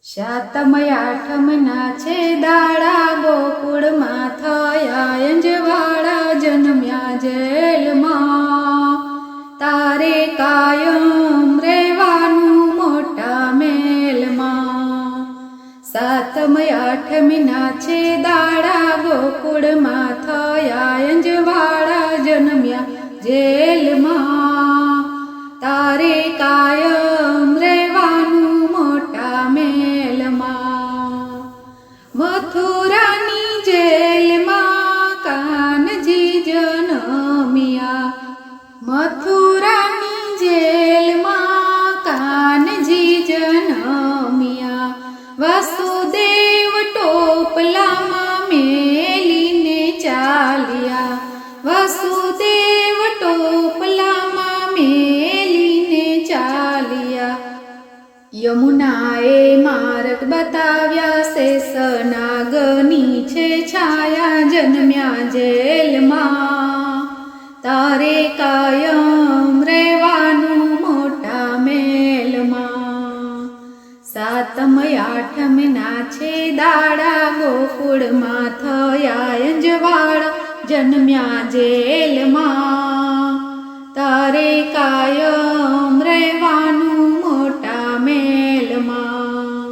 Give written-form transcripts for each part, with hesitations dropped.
સાતમ આઠમના છે દાડા ગોકુળમાં થયા અંજવાળા જન્મ્યા જેલમાં. તારે કાયમ રહેવાનું મોટા મેલમાં. સાતમ આઠમના છે દાડા ગોકુળમાં થયા અંજવાળા જન્મ્યા જેલમાં. તારે કાયમ રહેવાનું મોટા મેલમાં. મથુરાની જેલમાં કાનજી જન્મ્યા. મથુરાની જેલમાં કાનજી જન્મ્યા. વાસુદેવ ટોપલામાં મેલીને ચાલ્યા. વાસુદેવ ટોપલામાં મેલીને ચાલ્યા. યમુનાએ માર્ગ બતાવ્યા. શેષનાગની છે છાયા જન્મ્યા જેલમાં. તારે કાયમ રહેવાનું મોટા મેલમાં. સાતમ આઠમના છે દાડા ગોકુળમાં થયા અંજવાળા જન્મ્યા જેલમાં. તારે કાયમ રહેવાનું મોટા મેલમાં.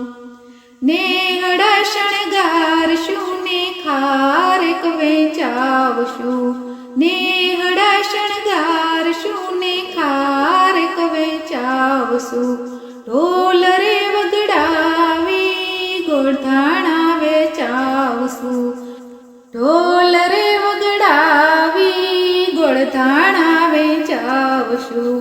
નેહડા શણગારશું ને ખારેક વેચાવશું. નેહડા શણગારશું ને ખારેક વેચાવશું. ઢોલ રે વગડાવી ગોળધાણા વેચાવશું. ઢોલ રે વગડાવી ગોળધાણા વેચાવશું.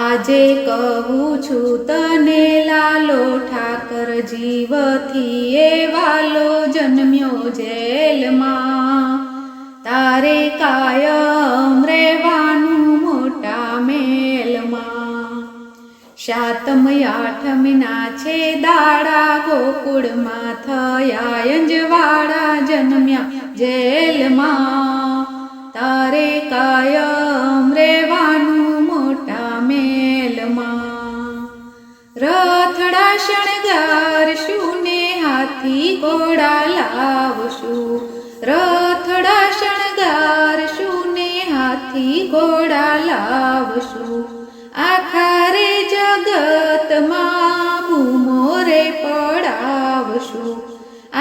આજે કહું છું તને લાલો ઠાકર જીવથી એ વાલો જન્મ્યો જેલમાં. તારે કાયમ રહેવાનું મોટા મેલમાં. સાતમ આઠમના છે દાડા ગોકુળમાં થયા અંજવાળા જન્મ્યા જેલમાં. તારે કાયમ રહેવાનું મોટા મેલમાં. રથડા શણગારશું ને હાથી ઘોડા લાવશું. રથડા શણગારશું ને હાથી ઘોડા લાવશું. આખા રે જગતમાં બૂમો રે પડાવશું.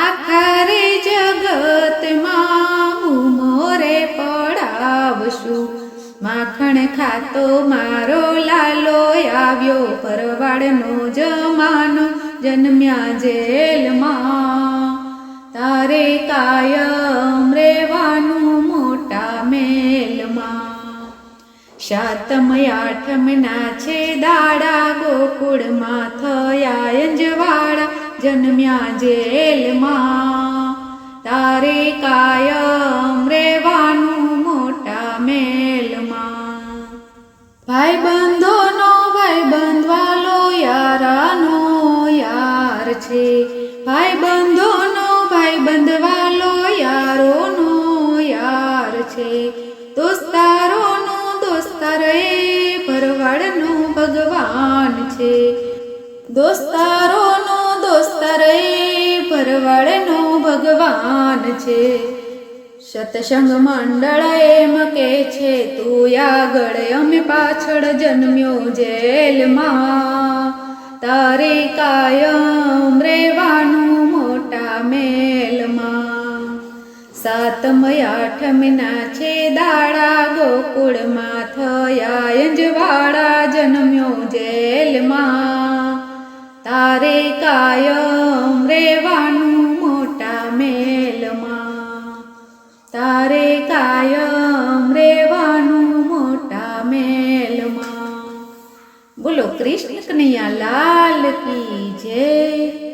આખા રે જગતમાં બૂમો રે પડાવશું. માખણ ખાતો મારો લાલો આવ્યો ભરવાડનો જમાનો જન્મ્યા જેલમાં. તારે કાયમ રહેવાનું મોટા મેલમાં. સાતમ આઠમના છે દાડા ગોકુળમાં થયા અંજવાળા જન્મ્યા જેલમાં. તારે કાયમ રહેવાનું મોટા મેલમાં. ભાઈબંધોનો ભાઈબંધ વાલો યારાનો યાર છે. ભાઈબંધોનો ભાઈબંધ વાલો યારોનો યાર છે. દોસ્તારોનો દોસ્તાર એ ભરવાડનો ભગવાન છે. દોસ્તારોનો દોસ્તાર એ ભરવાડનો ભગવાન છે. સત્સંગ મંડળ એમ કે છે તું આગળ અમે પાછળ જન્મ્યો જેલમાં. તારે કાયમ રહેવાનું મોટા મેલમાં. સાતમ આઠમના છે દાડા ગોકુળમાં થયા અંજવાળા જન્મ્યો જેલમાં. તારે કાયમ રહેવાનું મોટા મેલમાં. તારે કાયમ રહેવાનું મોટા મેલમાં. બોલો કૃષ્ણ કનૈયા લાલ કી જય.